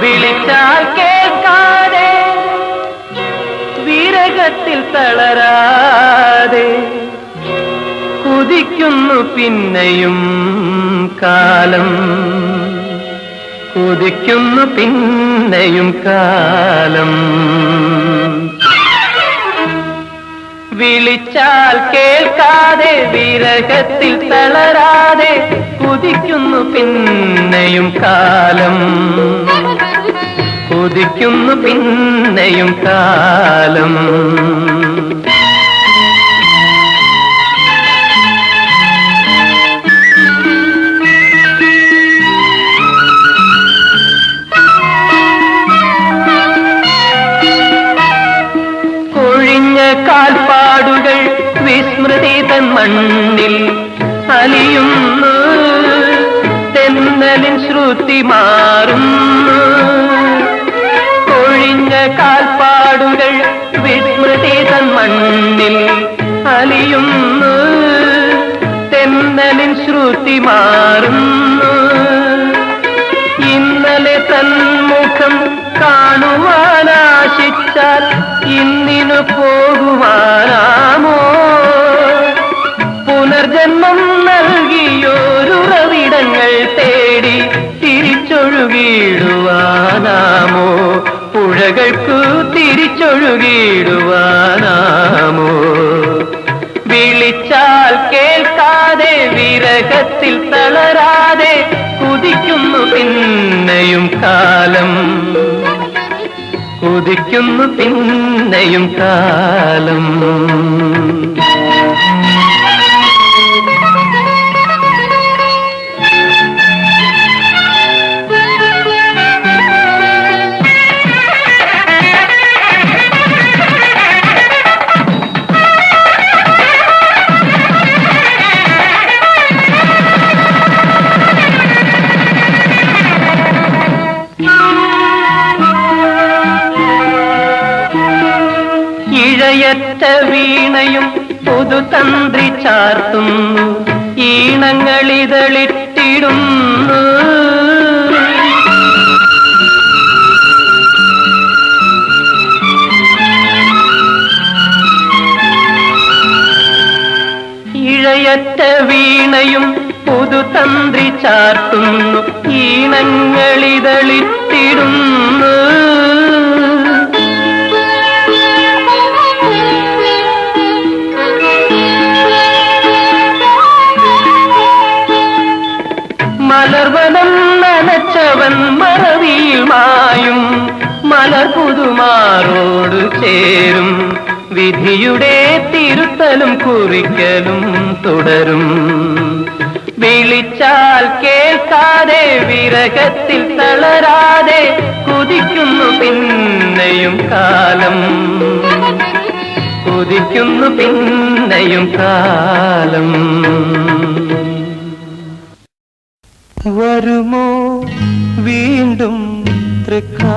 വിളിച്ചാൽ കേൾക്കാതെ വിരഹത്തിൽ തളരാതെ കുതിക്കുന്നു പിന്നെയും കാലം, കുതിക്കുന്നു പിന്നെയും കാലം. വിളിച്ചാൽ കേൾക്കാതെ വിരഹത്തിൽ തളരാതെ കുതിക്കുന്നു പിന്നെയും കാലം, കുതിക്കുന്നു പിന്നെയും കാലം. കൊഴിഞ്ഞ കാൽപ്പാടുകൾ വിസ്മൃതി തൻ മണ്ണിൽ അലിയുന്നു, തെന്നലിൻ ശ്രുതി മാറുന്നു. കൊഴിഞ്ഞ കാൽപ്പാടുകൾ വിസ്മൃതി തൻ മണ്ണിൽ അലിയുന്നു, തെന്നലിൻ ശ്രുതി മാറുന്നു. ഇന്നലെ തന്മുഖം കാണുവാനാശിച്ചാൽ ഇന്നിനു പോകുവാനാമോ? പുനർജന്മം നൽകിയോരുറവിടങ്ങൾ തേടി തിരിച്ചൊഴുകിടുവാനാമോ? പുഴകൾക്കു തിരിച്ചൊഴുകിടുവാനാമോ? വിളിച്ചാൽ കേൾക്കാതെ വിരഹത്തിൽ തളരാതെ കുതിക്കുന്നു പിന്നെയും കാലം, കുതിക്കുന്നു പിന്നെയും കാലം. ഇഴയറ്റ വീണയും പുതുതന്ത്രി ചാർത്തുന്നു, ഈണങ്ങളിതളിട്ടിടുന്നു. ഇഴയറ്റ വീണയും പുതുതന്ത്രി ചാർത്തുന്നു, ഈണങ്ങളിതളിട്ടിടുന്നു. മലർവനം നനച്ചവൻ മറവിയിൽ മായും, മലർ പുതുമാറോട് ചേരും. വിധിയുടെ തിരുത്തലും കുറിക്കലും തുടരും. വിളിച്ചാൽ കേൾക്കാതെ വിരഹത്തിൽ തളരാതെ കുതിക്കുന്നു പിന്നെയും കാലം, കുതിക്കുന്നു പിന്നെയും കാലം. വരുമോ വീണ്ടും തൃക്കാർത്തികകൾ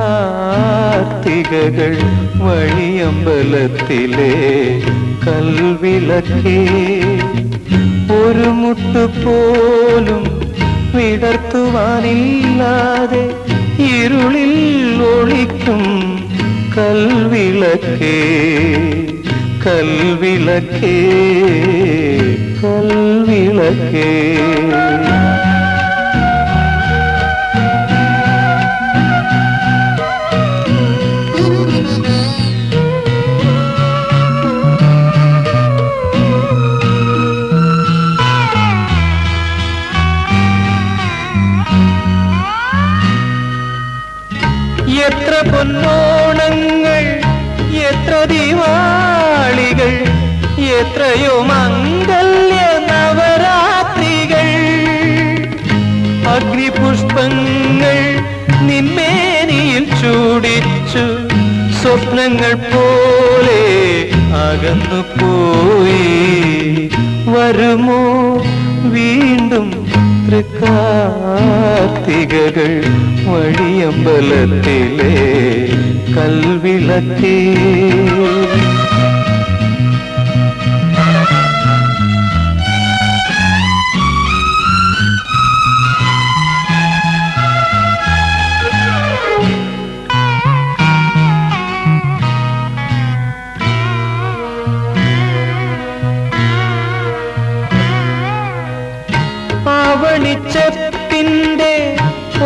വഴിയമ്പലത്തിലെ കൽവിളക്കേ? ഒരു മുട്ടുപോലും വിടർത്തുവാനില്ലാതെ ഇരുളിൽ ഒളിക്കും കൽവിളക്കേ, കൽവിളക്കേ, കൽവിളക്കേ. എത്ര പൊന്നോണങ്ങൾ, എത്ര ദിവാളികൾ, എത്രയോ മംഗല്യ നവരാത്രികൾ. അഗ്നിപുഷ്പങ്ങൾ നിന്മേനിയിൽ ചൂടിച്ചു, സ്വപ്നങ്ങൾ പോലെ അകന്നു പോയി. വരുമോ വീണ്ടും തൃക്കാർത്തികകൾ വഴിയമ്പലത്തിലെ കൽവിളക്കേ?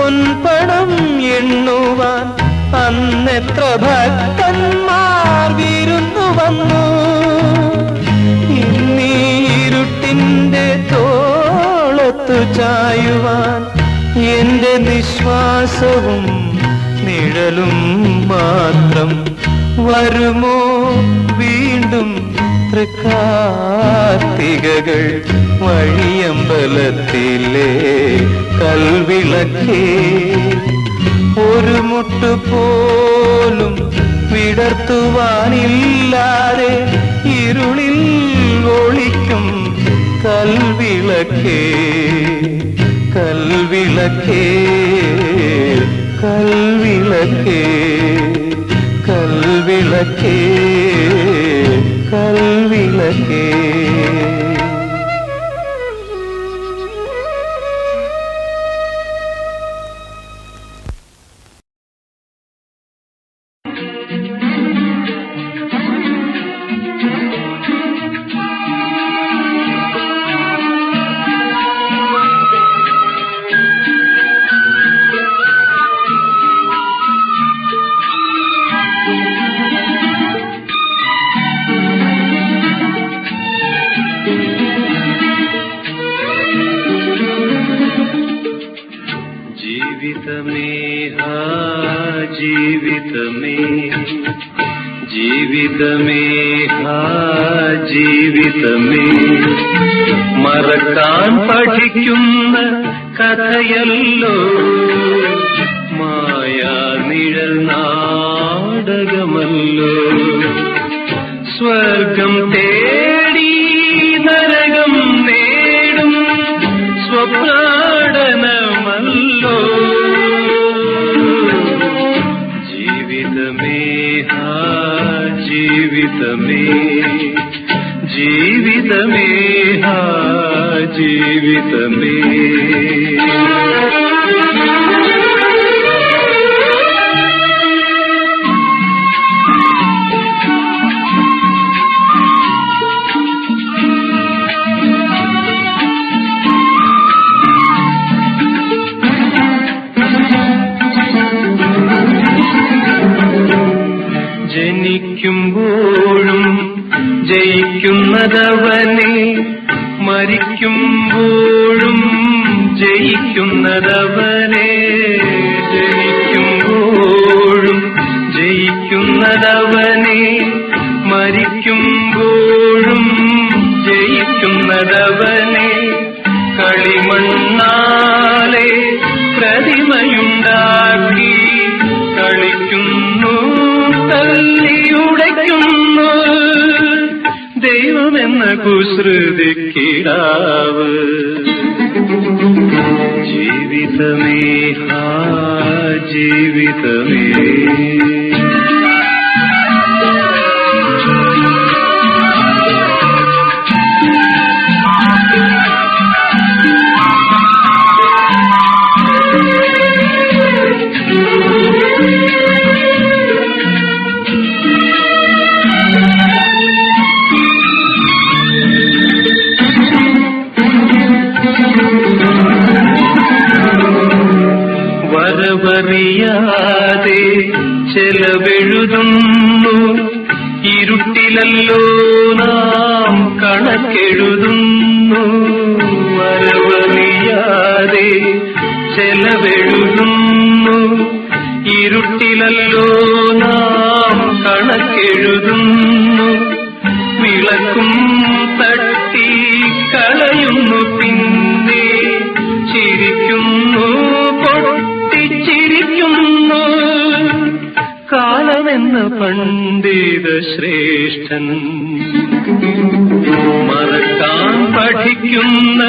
പൊൻപണം എണ്ണുവാൻ അന്നെത്ര ഭക്തന്മാർ വിരുന്നു വന്നു. ഇന്നീ ഇരുട്ടിന്റെ തോളത്തു ചായുവാൻ എന്റെ നിശ്വാസവും നിഴലും മാത്രം. വരുമോ വീണ്ടും തൃക്കാർത്തികകൾ വഴിയമ്പലത്തിലെ കൽവിളക്കേ? ഒരു മുട്ടുപോലും വിടർത്തുവാനില്ലാതെ ഇരുളിൽ ഒളിക്കും കൽവിളക്കേ, കൽവിളക്കേ, കൽവിളക്കേ, കൽവിളക്കേ, കൽവിളക്കേ. ജീവിതമേ മറക്കാൻ പഠിക്കുന്ന കഥയല്ലോ മായാ നിഴൽ നാടകമല്ലോ. സ്വർഗം തേടി നരകം നേടും സ്വപ്നാടനമല്ലോ. ജീവിതമേ ജീവിതമേ ജീവിതമേ ജീവിതമേ. ജനിക്കുമ്പോഴും ജയിക്കുന്നതവനെ, മരിക്കുമ്പോഴും ജയിക്കുന്നതവനെ. ജനിക്കുമ്പോഴും ജയിക്കുന്നതവനെ, മരിക്കുമ്പോഴും ജയിക്കുന്നതവനെ. കളിമണ്ണാലെ പ്രതിമയുണ്ടാക്കി കളിക്കുന്നു, തല്ലിയുടയ്ക്കുന്നു ദൈവമെന്ന കുസൃതിക്കിടാവ്. ജീവിതമേ ജീവിതമേ. വരവറിയാതെ ചെലവെഴുതുന്നു, ഇരുട്ടിലല്ലോ നാം കണക്കെഴുതുന്നു. വരവറിയാതെ ചെലവെഴുതുന്നു, ഇരുട്ടിലല്ലോ നാം കണക്കെഴുതുന്നു. വിളക്കും തട്ടി കളയുന്നു, പിന്നെ ചിരിക്കുന്നു, പൊട്ടിച്ചിരിക്കുന്നു. കാലമെന്ന പണ്ഡിത ശ്രേഷ്ഠൻ മറക്കാൻ പഠിക്കുന്ന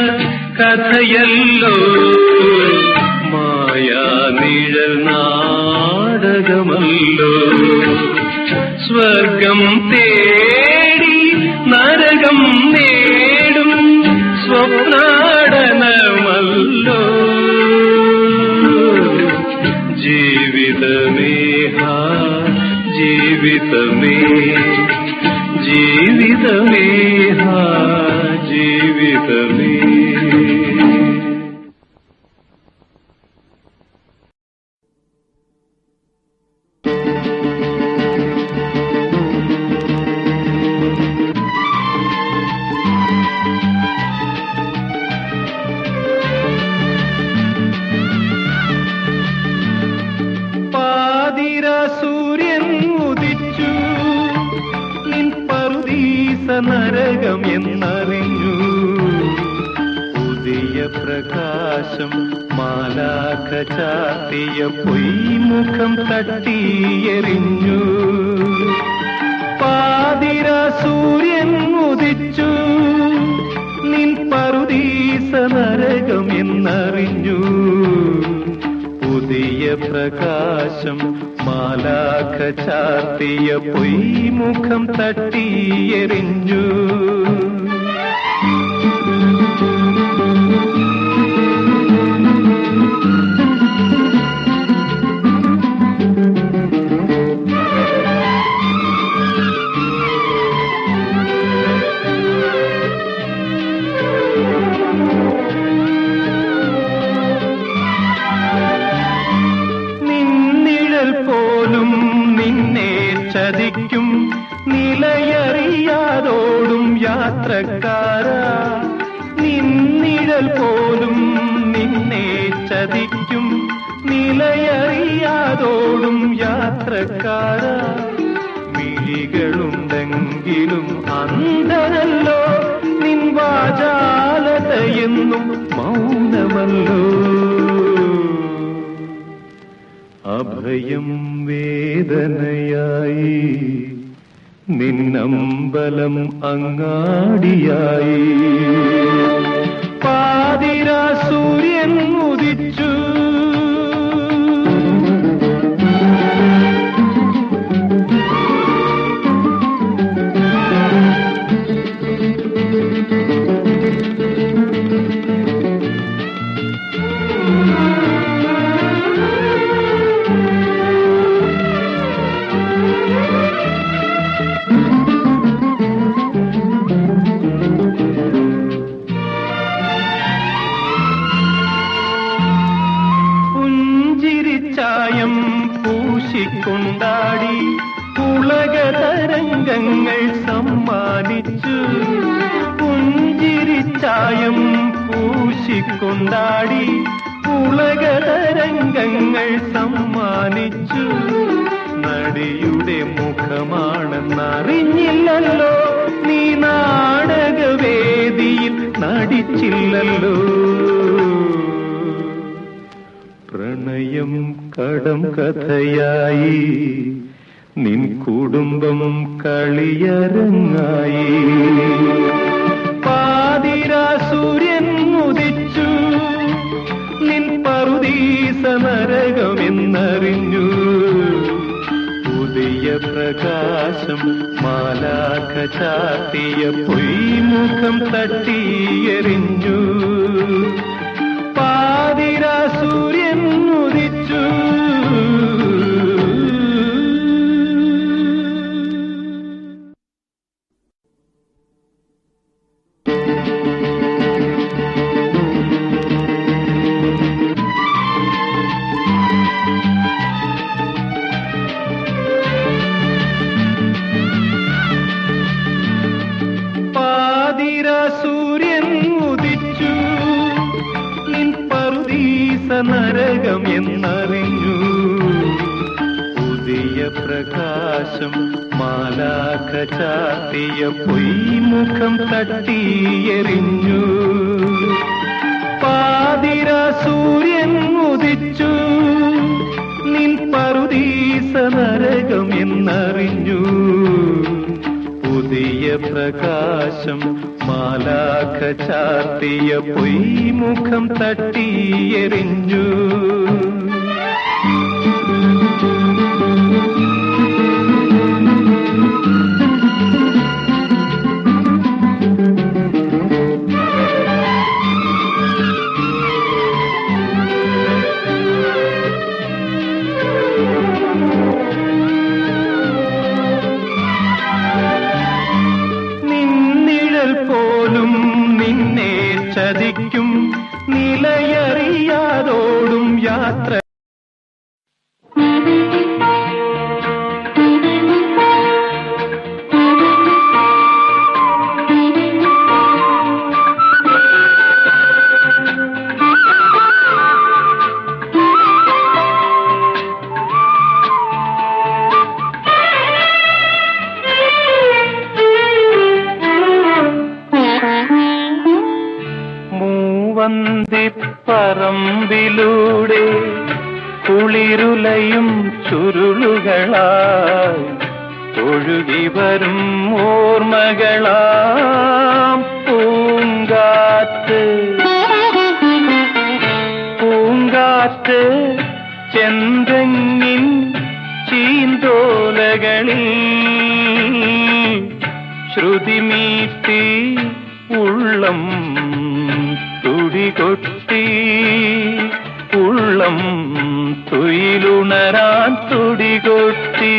കഥയല്ലോ മായാ നിഴൽ നാടകമല്ലോ. സ്വർഗം തേടി നരകം നേടും സ്വപ്നാടനമല്ലോ. ജീവിതമേ ജീവിതമേ ജീവിതമേ ജീവിതമേ. നരകം എന്നറിഞ്ഞു. പുതിയ പ്രകാശം മാലാഖ ചാർത്തിയ പൊയ്മുഖം തട്ടിയെറിഞ്ഞു. പാതിര സൂര്യൻ ഉദിച്ചു, നിൻ പറുദീസ നരകം എന്നറിഞ്ഞു. പുതിയ പ്രകാശം മാലാഖ ചാർത്തിയ പൊയ്മുഖം തട്ടിയെറിഞ്ഞു. പോലും നിന്നെ ചതിക്കും, നിലയറിയാതോടും യാത്രക്കാരാ. നിന്നിഴൽ പോലും നിന്നെ ചതിക്കും, നിലയറിയാതോടും യാത്രക്കാരാ. മിഴികളുണ്ടെങ്കിലും അന്ധനല്ലോ, നിൻ വാചാലതയെന്നും മൗനമല്ലോ. അഭയം വേദനയായി നിന്നമ്പലം അങ്ങാടിയായി. പാതിര സൂര്യൻ ഉദിച്ചു, ചായം പൂശിക്കൊണ്ടാടി പുളകതരംഗങ്ങൾ സമ്മാനിച്ചു. പുഞ്ചിരിച്ചായം പൂശിക്കൊണ്ടാടി പുളകതരംഗങ്ങൾ സമ്മാനിച്ചു. നടിയുടെ മുഖമാണെന്നറിഞ്ഞില്ലല്ലോ, നീ നാടകവേദിയിൽ നടിച്ചില്ലല്ലോ. പ്രണയം കടം കഥയായി, നിൻ കുടുംബം കളിയരങ്ങായി. പാതിര സൂര്യൻ ഉദിച്ചു, നിൻ പറുദീസ നരകമെന്നറിഞ്ഞു. പുതിയ പ്രകാശം മാലാഖ ചാർത്തിയ പൊയ്മുഖം തട്ടിയെറിഞ്ഞു. പാതിര സൂര്യൻ ഉദിച്ചു. പാതിര സൂര്യൻ ഉദിച്ചു, നിൻ പറുദീസ നരകം എന്നറിഞ്ഞു. പുതിയ പ്രകാശം മാലാഖ ചാർത്തിയ പൊയ്മുഖം തട്ടിയെറിഞ്ഞു. പാതിര സൂര്യൻ ഉദിച്ചു, നിൻ പറുദീസ നരകം എന്നറിഞ്ഞു. പുതിയ പ്രകാശം മാലാഖ ചാർത്തിയ പൊയ്മുഖം തട്ടിയെറിഞ്ഞു. പോലും നിന്നെ ചതിക്കും, നിലയറിയാതോടും യാത്ര. കുളിരുലയും ചുരുളുകളായി ഒഴുകി വരും ഓർമ്മകളാം പൂങ്കാറ്റ് പൂങ്കാറ്റ് ചെന്തെങ്ങിൻ ചീന്തോലകളിൽ ശ്രുതിമീട്ടി ഉള്ളം തുടികൊട്ടി ഉള്ളം തുയിലുണരാൻ തുടികൊട്ടി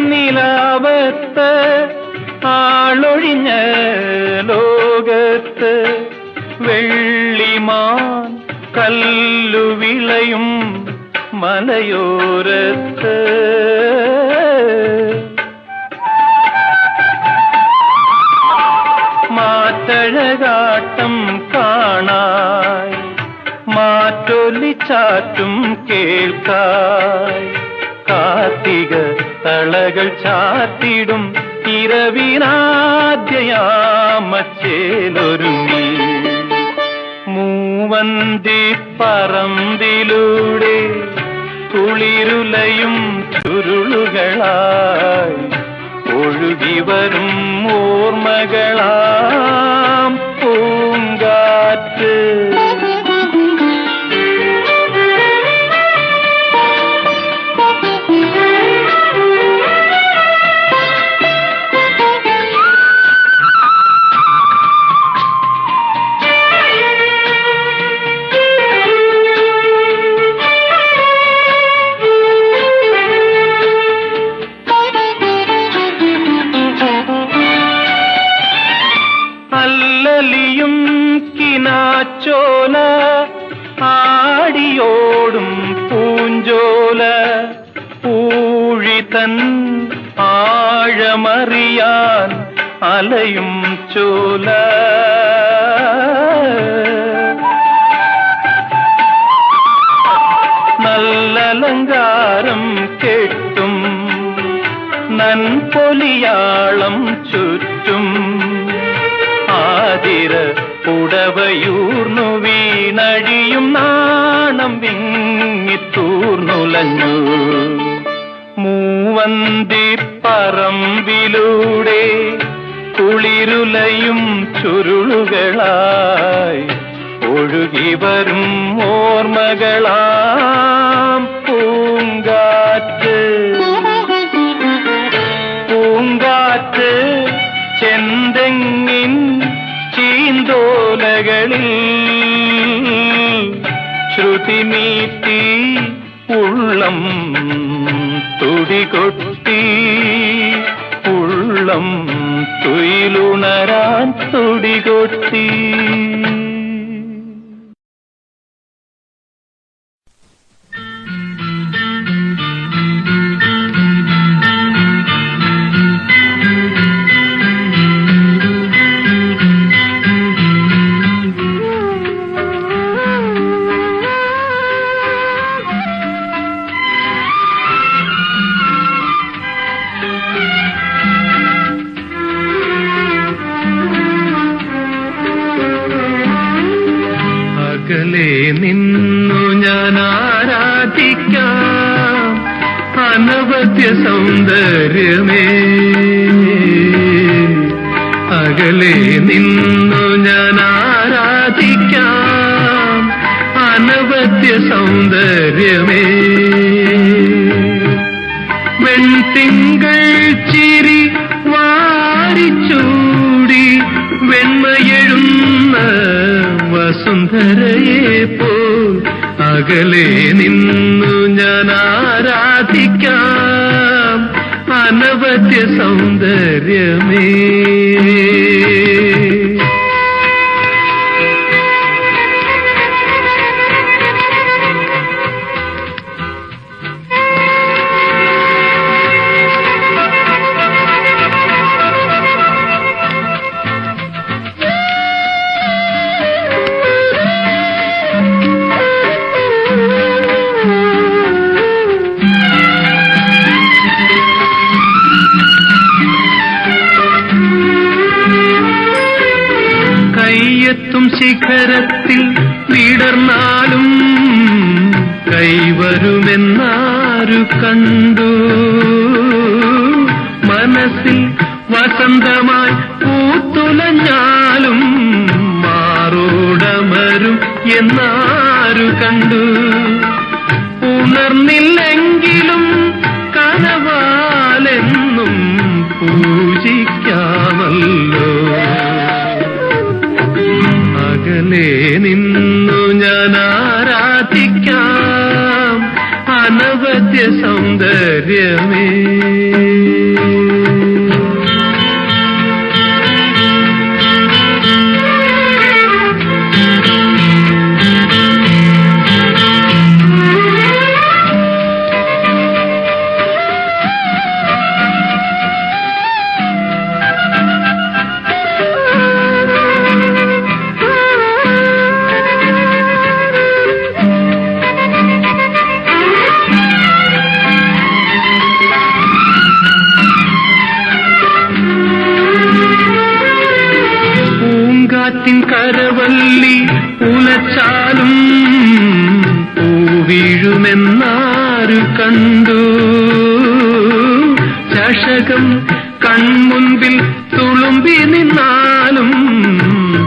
നിലാവത്ത് ആളൊഴിഞ്ഞ ലോകത്ത് വെള്ളിമാൻ കല്ലുവിളയും മലയോരത്ത് മാറ്റഴകാട്ടം കാണായി മാറ്റൊലിച്ചാറ്റും കേൾക്കായി കാർത്തിക തളകൾ ചാത്തിടും ഇരവിനാദ്യയാമച്ചേലൊരുങ്ങി മൂവന്തി പറമ്പിലൂടെ കുളിരുലയും ചുരുളുകളായി ഒഴുകി വരും ഓർമ്മകളാം പൂങ്കാറ്റ് അല്ലലിയും കിനാച്ചോല ആടിയോടും പൂഞ്ചോല പൂഴിതൻ ആഴമറിയാൻ അലയും ചോല നല്ലലങ്കാരം കെട്ടും നൻപൊലിയാളം ചുറ്റും ആതിര പുടവയൂർന്നു വീണഴിയും നാണം വിങ്ങിത്തൂർന്നുലഞ്ഞു മൂവന്തി പറമ്പിലൂടെ കുളിരുലയും ചുരുളുകളായി ഒഴുകി വരും ഓർമ്മകളാം പൂങ്കാറ്റ് പൂങ്കാറ്റ് ചെന്തെങ്ങിൻ ചീന്തോലകളിൽ ശ്രുതിമീട്ടി ഉള്ളം തുടികൊട്ടി ഉള്ളം തുയിലുണരാൻ തുടികൊട്ടി അകലെ നിന്നു ഞാൻ ആരാധിക്കാം അനവധ്യ സൗന്ദര്യമേ അകലെ നിന്നു ഞാൻ ആരാധിക്കാം അനവധ്യ സൗന്ദര്യമേ വെൺതിങ്കൾ ചിരി വാരിച്ചൂടി വെണ്മയെഴുന്ന വസുന്ധരയെ പോൽ അകലെ നിന്നു ഞാൻ ആരാധിക്കാം അനവധ്യ സൗന്ദര്യമേ കൈവരുമെന്നാരു കണ്ടു. മനസ്സിൽ വസന്തമായി പൂത്തുലഞ്ഞാലും മാറോടമരും എന്നാരു കണ്ടു. ഉണർന്നില്ലെങ്കിലും കനവാലെന്നും പൂജിക്കാമല്ലോ. അകലെ നിന്നു ഞാൻ ആരാധിക്കാം അനവദ്യ സൗന്ദര്യമേ. കരവല്ലി ഉലച്ചാലും പൂവീഴുമെന്നാരു കണ്ടു. ചഷകം കൺമുൻപിൽ തുളുമ്പി നിന്നാലും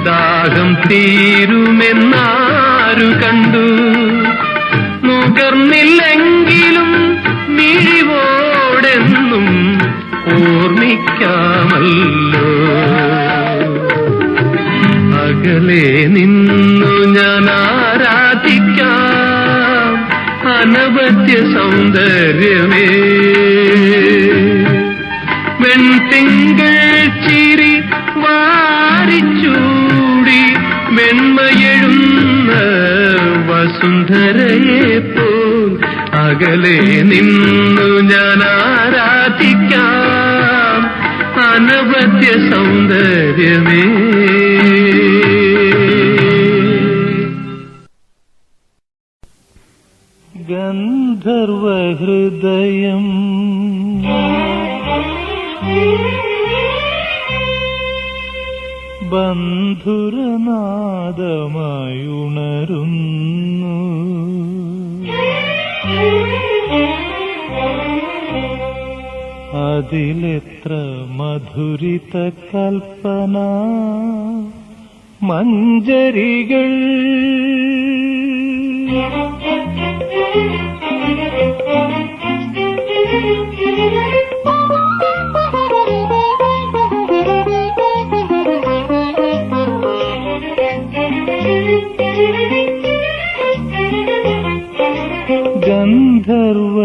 ദാഹം തീരുമെന്നാരു കണ്ടു. നുകർന്നില്ലെങ്കിലും മിഴിവോടെന്നും ഓർമ്മിക്കാമല്ലോ. അകലെ നിന്നു ഞാൻ ആരാധിക്കാം അനവദ്യ സൗന്ദര്യമേ. വെൺതിങ്കൾ ചിരി വാരിച്ചൂടി വെണ്മയെഴുന്ന വസുന്ധരയെ പോൽ അകലെ നിന്നു ഞാൻ ആരാധിക്കാം അനവദ്യ സൗന്ദര്യമേ. ഗന്ധർവഹൃദയം ബന്ധുരനാദമായുണരുന്നു. അതിലെത്ര മധുരിത കൽപ്പന മഞ്ജരികൾ.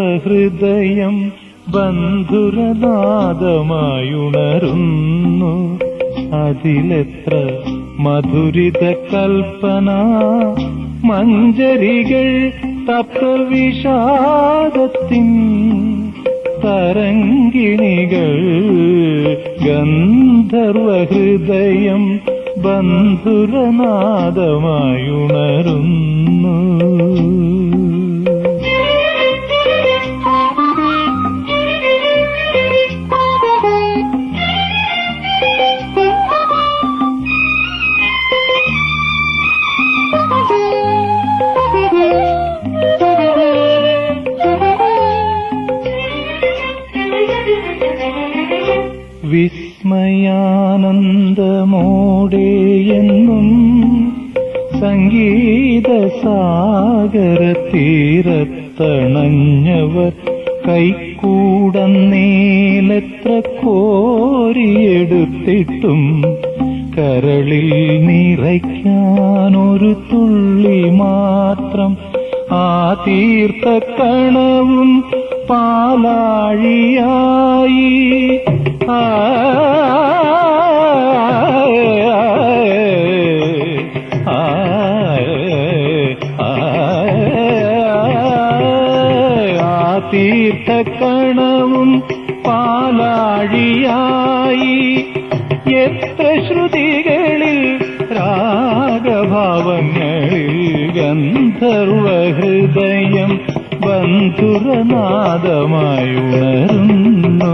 ഗന്ധർവഹൃദയം ബന്ധുരനാദമായുണരുന്നു. അതിലെത്ര മധുരിത കൽപ്പന മഞ്ജരികൾ. തപ്തവിഷാദത്തിൻ തരംഗിണികൾ. ഗന്ധർവഹൃദയം ബന്ധുരനാദമായുണരുന്നു. വിസ്മയാനന്ദമോടെയെന്നും സംഗീതസാഗരതീരത്തണഞ്ഞവർ കൈക്കൂടന്നേലെത്ര കോരിയെടുത്തിട്ടും കരളിൽ നിറയ്ക്കാനൊരു തുള്ളി മാത്രം ആ തീർത്ഥക്കണവും പാലാഴിയായി. തീർത്ഥക്കണവും പാലാഴിയായി. എത്ര ശ്രുതികളിൽ രാഗഭാവങ്ങളിൽ ഗന്ധർവഹൃദയം ബന്ധുരനാദമായുണരുന്നു.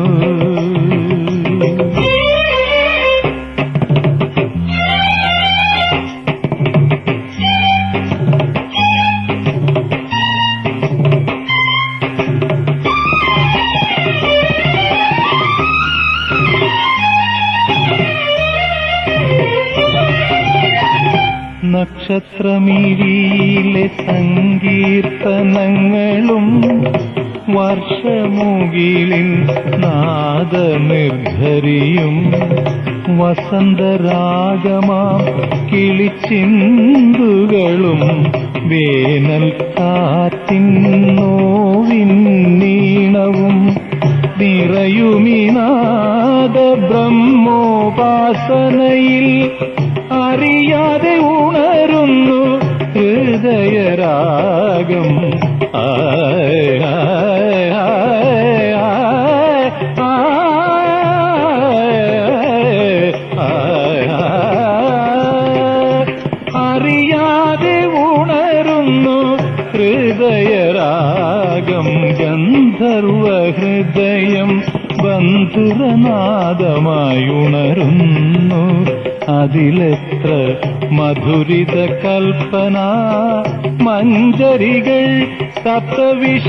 നക്ഷത്രമിഴിയിലെ സങ്കീർത്തനങ്ങളും വർഷമുകിലിൻ നാദനിർഭരിയും വസന്തരാഗമാം കിളിച്ചിന്തുകളും വേനൽ കാറ്റിൻ നോവിൻ നീണവും നിറയുമിനാദ ബ്രഹ്മോപാസനയിൽ അറിയാതെ ഉണരുന്നു ഹൃദയരാഗം. അറിയാതെ ഉണരുന്നു ഹൃദയരാഗം. ഗന്ധർവഹൃദയം ബന്ധുരനാദമായുണരുന്നു. അതിലെത്ര മധുരിത കൽപ്പന മഞ്ജരികൾ സപ്തവിഷാദത്തിൻ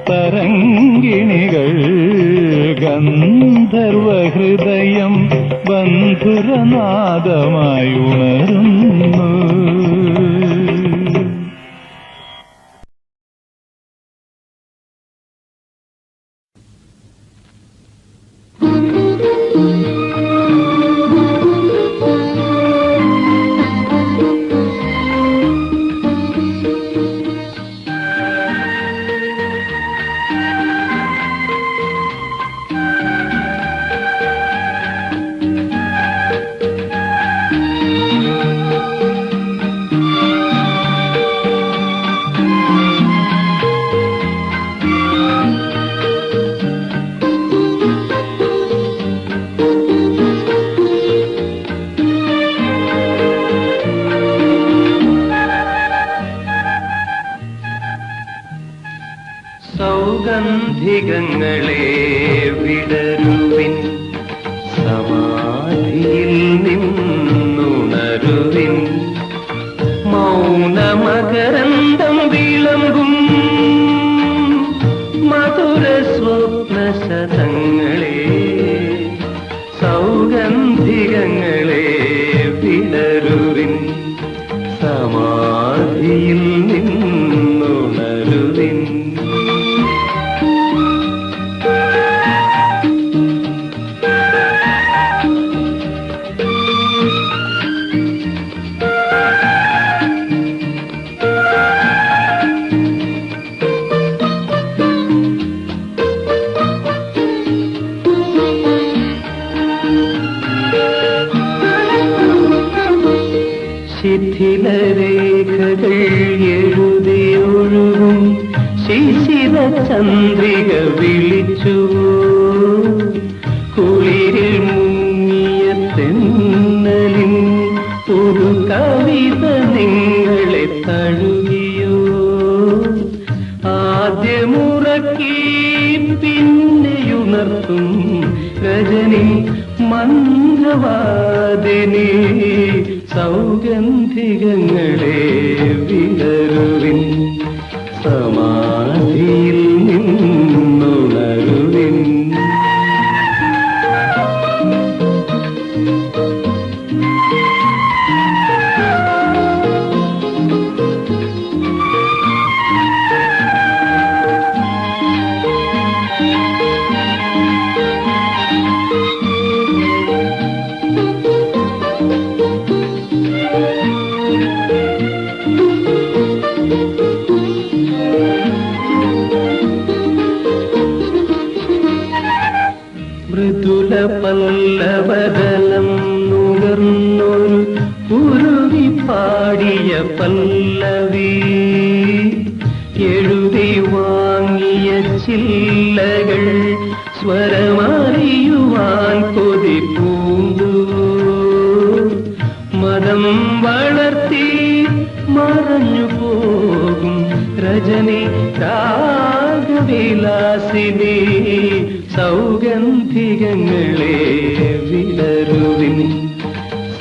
തരംഗിണികൾ. ഗന്ധർവഹൃദയം ബന്ധുരനാദമായുണരുന്നു. സൗഗന്ധികങ്ങളെ വിടരുവിൻ, സമാധിയിൽ നിന്നുണരുവിൻ. മൗനമകരന്തം വിളമ്പും മധുര സ്വപ്നശതങ്ങളെ. സൗഗന്ധികങ്ങളെ വിടരുവിൻ, സമാധിയിൽ നിന്നുണരുവിൻ. ശിഥിലരേഖകൾ എഴുതിയൊഴുകും ശിശിര ചന്ദ്രിക വിളിച്ചു. കുളിരിൽ മുങ്ങിയ തെന്നലിൻ ഒരു കവിത നിങ്ങളെ തഴുകിയോ. ആദ്യമുറക്കി പിന്നെയുണർത്തും രജനി മന്ത്രവാദിനി. സൗഗന്ധികങ്ങളെ വിടരുവിൻ, സമാധിയിൽ നിന്നുണരുവിൻ. മൃദുല പല്ലവദലം നുകർന്നൊരു കുരുവി പാടിയ പല്ലവി. എഴുതി വാങ്ങിയ ചില്ലകൾ സ്വരമറിയുവാൻ കൊതിപ്പൂണ്ടു. മതം വളർത്തി മറഞ്ഞു പോകും രജനി രാഗവിലാസിനി. സൗഗന്ധികങ്ങളെ വിടരുവിൻ,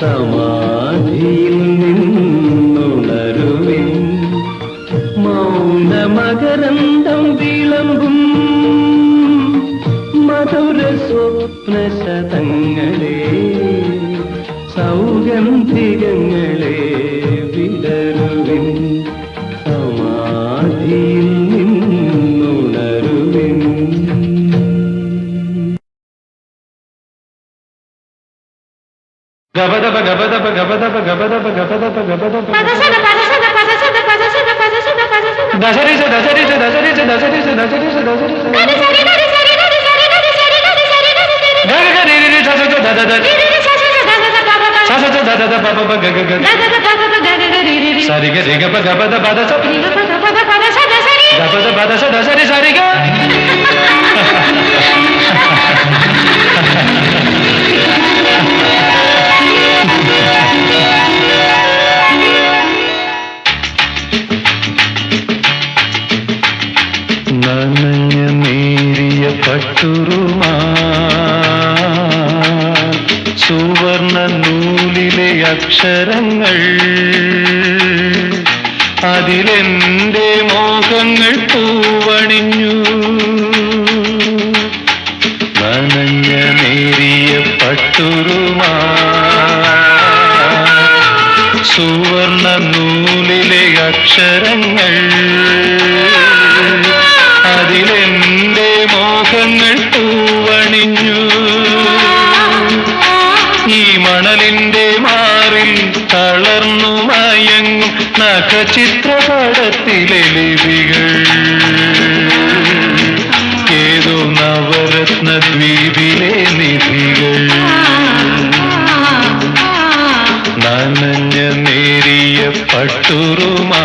സമാധിയിൽ നിന്നുണരുവിൻ. മൗനമകരന്തം വിളമ്പും മധുര സ്വപ്നശതങ്ങളെ. സൗഗന്ധിക ഹൃദയങ്ങളെ വിടരുവിൻ, സമാധിയിൽ നിന്നുണരുവിൻ. ഗബദബ ഗബദബ ഗബദബ ഗബദബ ഗബദബ ഗബദബ ദശരിഷ ദശരിഷ ദശരിഷ ദശരിഷ ദശരിഷ ദശരിഷ സരിഗ രിഗ ഗബദ പദസ ഗബദ പദസ ദശരി സരിഗ. നനഞ്ഞ നേരിയ പട്ടുറുമാ സുവർണ നൂലിലെ അക്ഷരങ്ങൾ, അതിലെന്റെ മോഹങ്ങൾ പൂവണിഞ്ഞു. നനഞ്ഞ നേരിയ പട്ടുറുമാ സുവർണ നൂലിലെ അക്ഷരങ്ങൾ, അതിലെന്റെ മോഹങ്ങൾ പൂവണിഞ്ഞു. ഈ മണലിന്റെ മാറിൽ തളർന്നു മയങ്ങും നഖചിത്രപടത്തിലെ ലിപികൾ, ഏതോ നവരത്ന ദ്വീപിലെ നിധികൾ. നനഞ്ഞ നേരിയ പട്ടുറുമാ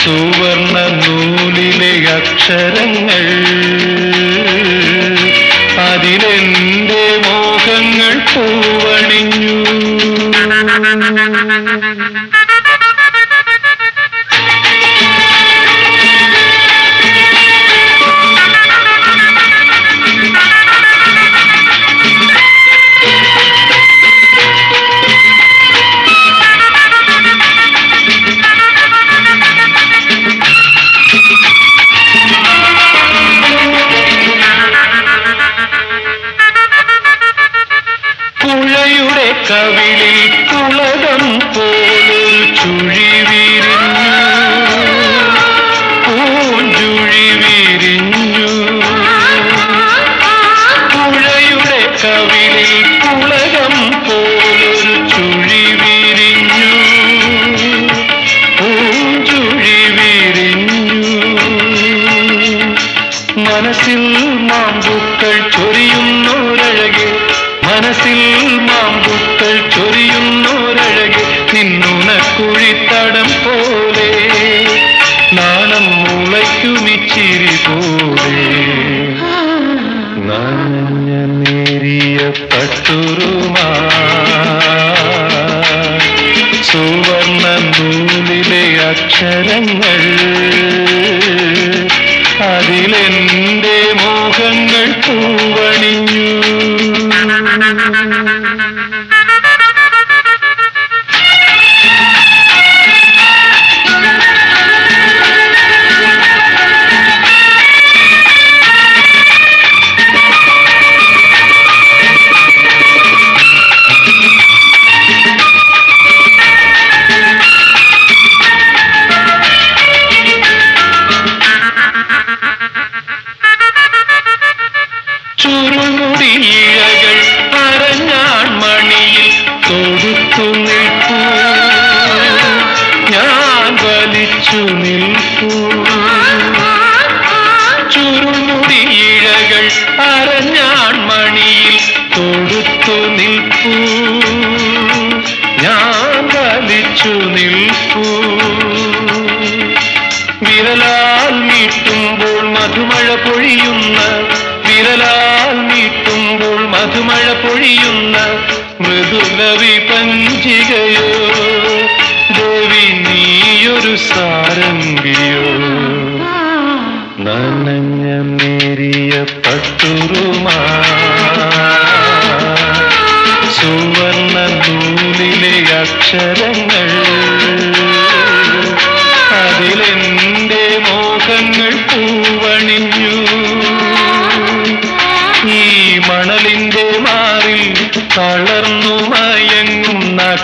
സുവർണ നൂലിലെ അക്ഷരങ്ങൾ, അതിലെന്റെ മോഹങ്ങൾ പൂവണിഞ്ഞു. പുഴയുടെ കവിളിൽ തുളകം പോലൊരു ചുഴി വിരിഞ്ഞു, പൂഞ്ചുഴി വിരിഞ്ഞു. പുഴയുടെ കവിളിൽ തുളകം പോലൊരു ചുഴി വിരിഞ്ഞു, പൂഞ്ചുഴി വിരിഞ്ഞു. മനസ്സിൽ മാമ്പൂക്കൾ ചൊരിയുന്നൊരഴകെ, മനസ്സിൽ മാമ്പൂക്കൾ ചൊരിയുന്നൊരഴകെ, നിന്നുണക്കുഴിത്തടം പോലെ നാണം മുളയ്ക്കുമിച്ചിരി പോലെ. നനഞ്ഞ നേരിയ പട്ടുറുമാ സുവർണ നൂലിലെ അക്ഷരങ്ങൾ, അതിലെന്റെ മോഹങ്ങൾ പൂവണിഞ്ഞു. ചുരുമുടിയിഴകൾ അരഞ്ഞാൺ മണിയിൽ തൊടുത്തു നിൽപ്പൂ, ഞാൻ വലിച്ചു നിൽപ്പൂ. ചുരുമുടിയിഴകൾ അരഞ്ഞാൺ മണിയിൽ തൊടുത്തു നിൽപ്പൂ, ഞാൻ വലിച്ചു നിൽപ്പൂ. വിരലാൽ മീട്ടുമ്പോൾ മധുമഴ പൊഴിയുന്ന, വിരലാൽ മീട്ടുമ്പോൾ മധുമഴ പൊഴിയുന്ന മൃദുല വിപഞ്ചികയോ, ദേവി നീയൊരു സാരംഗിയോ. നനഞ്ഞ നേരിയ പട്ടുറുമാ സുവർണ നൂലിലെ അക്ഷരങ്ങൾ, അതിലെന്റെ മോഹങ്ങൾ പൂവണിഞ്ഞു. ഈ മണലിന്റെ മാറിൽ തളർന്നു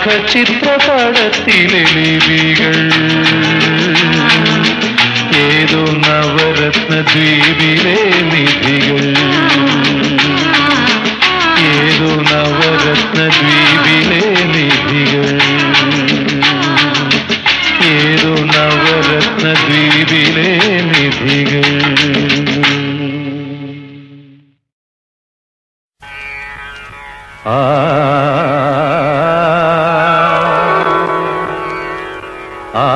ചിത്രപടത്തിലെ ലിപികൾ ഏതോ നവരത്ന ദ്വീപിലെ നിധികൾ ഏതോ നവരത്ന ദ്വീപിലെ നിധികൾ ഏതോ നവരത്ന ദ്വീപിലെ നിധികൾ ആ ആ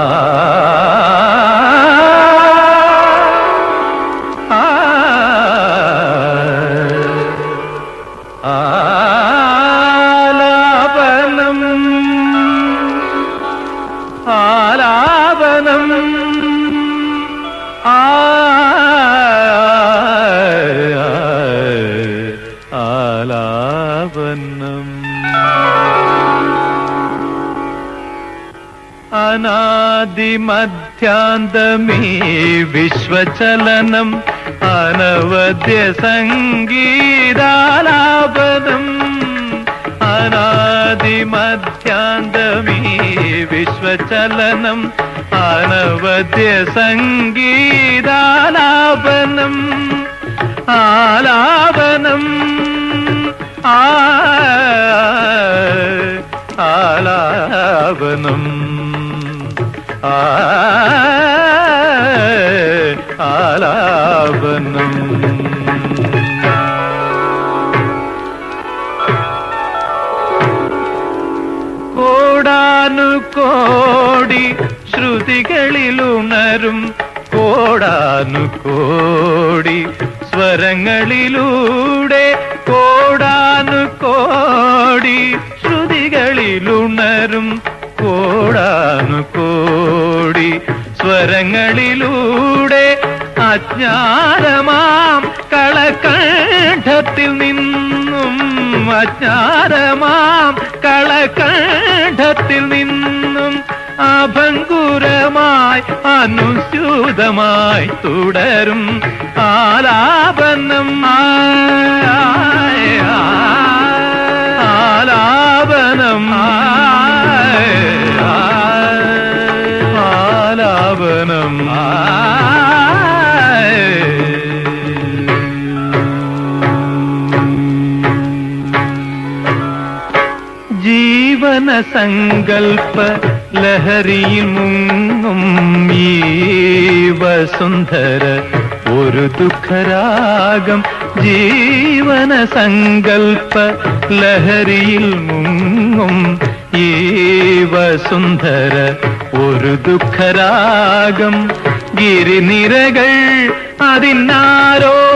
ആലാപനം ആലാപനം ആലാപനം അനാദിമധ്യാന്തമീ വിശ്വചലനം അനവദ്യ സംഗീതാലാപനം അനാദിമധ്യാന്തമീ വിശ്വചലനം അനവദ്യ സംഗീതാലാപനം ആലാപനം ആലാപനം ആലാപനം കോടാനുകോടി ശ്രുതികളിലുണരും കോടാനുകോടി സ്വരങ്ങളിലൂടെ കോടാനുകോടി ശ്രുതികളിലുണരും കോടാനുകോടി സ്വരങ്ങളിലൂടെ അജ്ഞാനമാം കളകണ്ഠത്തിൽ നിന്നും അജ്ഞാനമാം കളകണ്ഠത്തിൽ നിന്നും അഭംഗുരമായി അനുസ്യൂതമായി തുടരും ആലാപനം ആലാപനം ആലാപനം ജീവന സങ്കൽപ്പ ലഹരിയിൽ മുങ്ങും ഈ വസുന്ധര ഒരു ദുഃഖരാഗം ജീവന സങ്കൽപ്പ ലഹരിയിൽ മുങ്ങും ഈ വസുന്ധര ഒരു ദുഃഖരാഗം ഗിരിനിരകൾ അതിനാരോഹണങ്ങൾ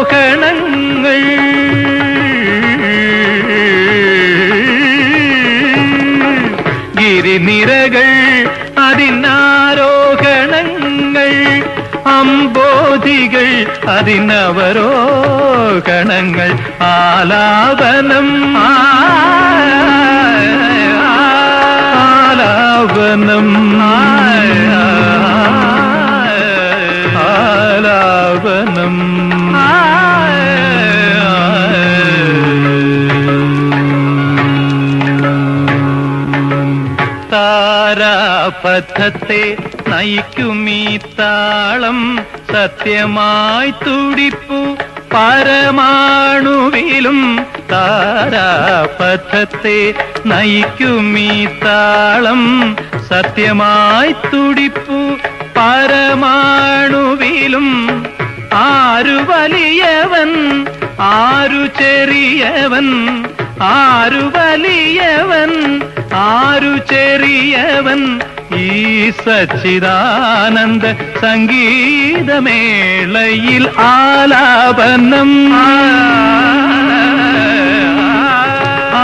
ഗിരിനിരകൾ അതിനാരോഹണങ്ങൾ അംബോധികൾ അതിനവരോഹണങ്ങൾ ആലാപനം ആലാപനം ആലാപനം താരാപഥത്തെ നയിക്കുമീ താളം സത്യമായി തുടിപ്പു പരമാണുവിലും താരാപഥത്തെ നയിക്കുമീ താളം സത്യമായി തുടിപ്പു പരമാണുവിലും ആരു വലിയവൻ ആരു ചെറിയവൻ ആരു വലിയവൻ ആരു ചെറിയവൻ ഈ സച്ചിദാനന്ദ സംഗീതമേളയിൽ ആലാപനം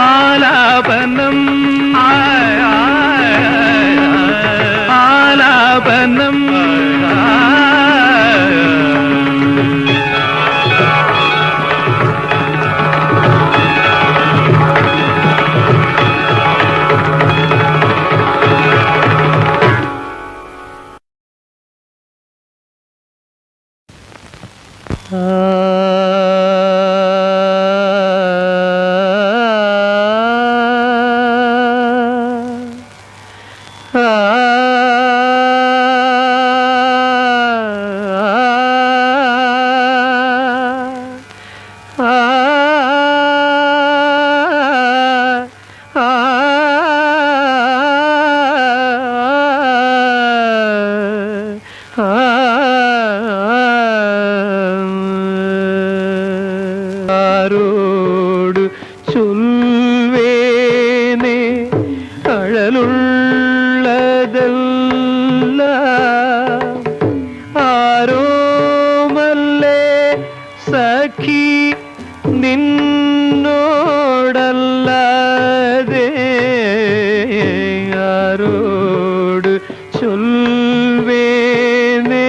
ആലാപനം ആലാപനം யாரோடு சொல்வேனே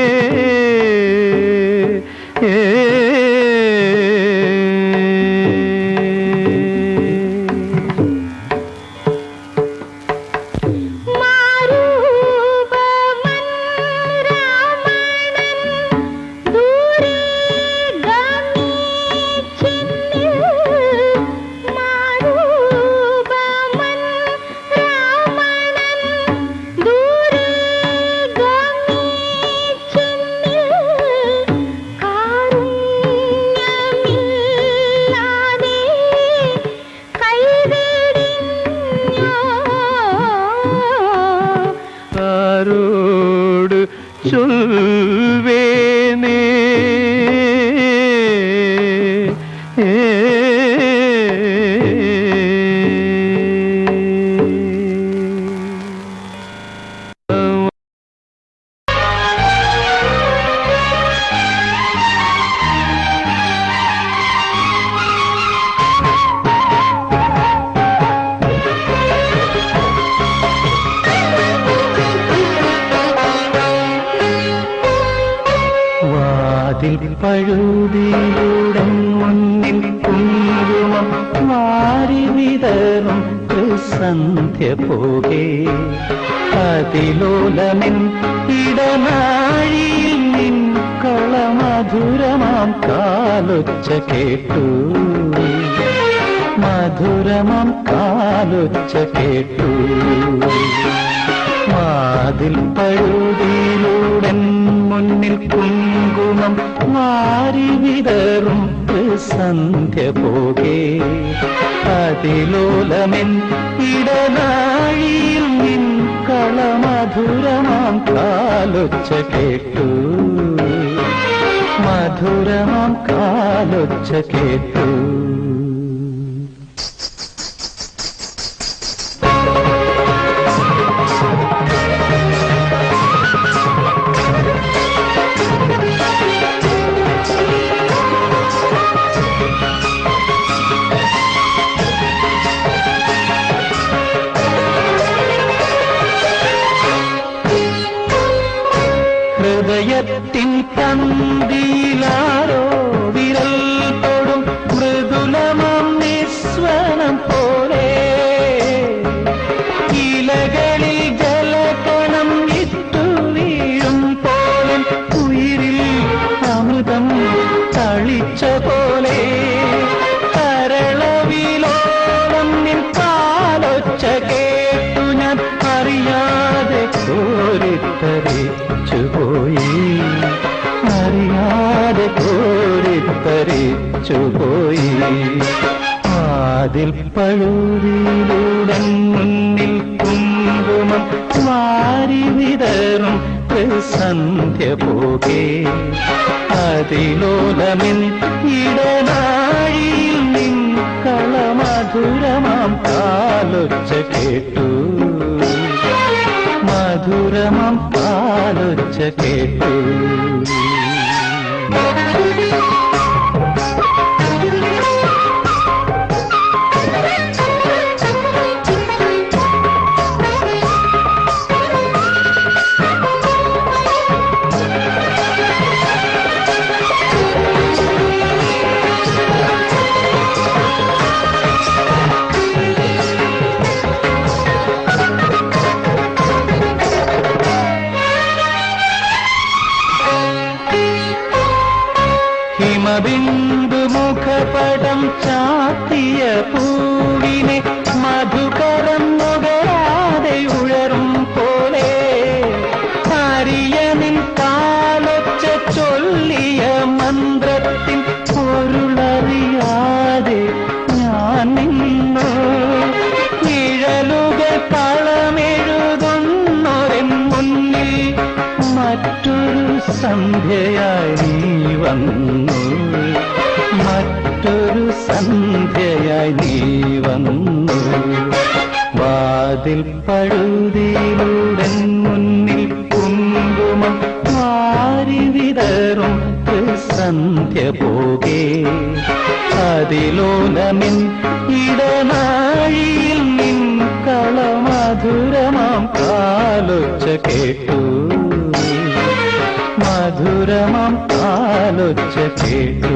யாரோடு சொல்வேனே വാതിൽ പഴുതിയുടെ മുന്നിൽ കുങ്കുമം വാരി വിതറും സന്ധ്യ പോകെ അതിലോലമെൻ ഇടനാഴിയിൽ നിൻ കളമധുരമാം കാലൊച്ച കേട്ടു മധുരമാം കാലൊച്ച കേട്ടു വാതിൽ പഴുതിയിലൂടെ മുന്നിൽ കുങ്കുമം വാരി വിതറും സന്ധ്യ പോകെ അതിലോലമെൻ ഇടനാഴിയിൽ നിൻ കളമധുരമാം കാലൊച്ച കേട്ടു മധുരമാം കാലൊച്ച കേട്ടു ഹൃദയത്തിൻ തന്തിയിലാരോ വിരൽ തൊടും മൃദുലമം നിസ്വനം പോലെ ഇലകളിൽ ജലകണം ഇട്ടു വീഴും പോലെ ഉയിരിൽ അമൃതം തളിച്ച പോലെ കരളവിലോളം നിൻ കാലൊച്ച കേട്ടു ഞാൻ അറിയാതെ കോരിത്തരിച്ചുപോയി അറിയാതെ കോരിത്തരിച്ചുപോയി വാതിൽ പഴുതിയിലൂടെ മുന്നിൽ കുങ്കുമം വാരി വിതറും സന്ധ്യ പോകെ അതിലോലമെൻ ഇടനാഴിയിൽ നിൻ കളമധുരമാം കാലൊച്ച കേട്ടു മധുരമാം കാലൊച്ച കേട്ടു ഹിമബിന്ദു മുഖപടം ചാത്തിയ പൂവിനെ മധുകരം നുകരാതെ ഉഴറും പോലെ ഹരിയനിൻ കാലൊച്ച ചൊല്ലിയ മന്ത്രത്തിൻ പൊരുളറിയാതെ ഞാൻ നിന്നു നിഴലുകൾ കളമെഴുതുന്നൊരെൻ മുന്നിൽ മറ്റൊരു സന്ധ്യയായി നീ വന്നു മറ്റൊരു സന്ധ്യയായി നീ വന്നു വാതിൽ പഴുതിയിലൂടെ മുന്നിൽ കുങ്കുമം വാരി വിതറും സന്ധ്യ പോകെ അതിലോലമിൻ ഇടനാഴിയിൽ നിൻ കളമ മധുരമാം കാലൊച്ച കേട്ടു, മധുരമാം കാലൊച്ച കേട്ടു.